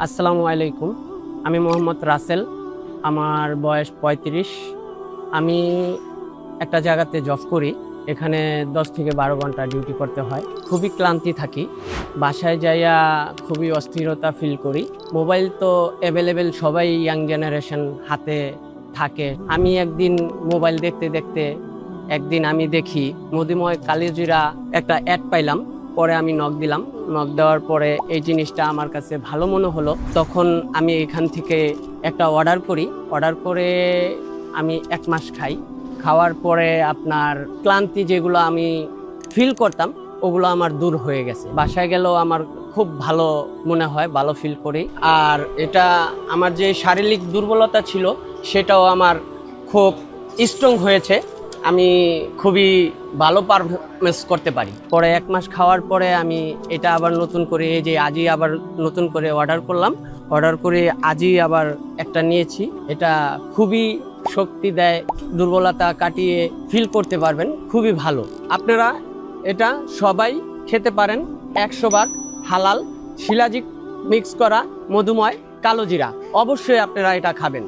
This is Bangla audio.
আসসালামু আলাইকুম। আমি মোহাম্মদ রাসেল। আমার বয়স ৩৫। আমি একটা জায়গাতে জব করি। এখানে ১০ থেকে ১২ ঘন্টা ডিউটি করতে হয়। খুবই ক্লান্তি থাকি। বাসায় যাইয়া খুবই অস্থিরতা ফিল করি। মোবাইল তো অ্যাভেলেবেল, সবাই ইয়াং জেনারেশন হাতে থাকে। আমি একদিন মোবাইল দেখতে দেখতে একদিন আমি দেখি মধুময় কালিজিরা একটা অ্যাড পাইলাম। পরে আমি নক দিলাম। নক দেওয়ার পরে এই জিনিসটা আমার কাছে ভালো মনে হলো। তখন আমি এখান থেকে একটা অর্ডার করি। অর্ডার করে আমি ১ মাস খাই। খাওয়ার পরে আপনার ক্লান্তি যেগুলো আমি ফিল করতাম ওগুলো আমার দূর হয়ে গেছে। বাসায় গেলেও আমার খুব ভালো মনে হয়, ভালো ফিল করি। আর এটা আমার যে শারীরিক দুর্বলতা ছিল সেটাও আমার খুব স্ট্রং হয়েছে। আমি খুবই ভালো পারফরমেন্স করতে পারি। পরে ১ মাস খাওয়ার পরে আমি এটা আবার নতুন করে, এই যে আজই আবার নতুন করে অর্ডার করলাম। অর্ডার করে আজই আবার একটা নিয়েছি। এটা খুবই শক্তি দেয়, দুর্বলতা কাটিয়ে ফিল করতে পারবেন, খুবই ভালো। আপনারা এটা সবাই খেতে পারেন। ১০০ ভাগ হালাল, শিলাজিৎ মিক্স করা মধুময় কালোজিরা। অবশ্যই আপনারা এটা খাবেন।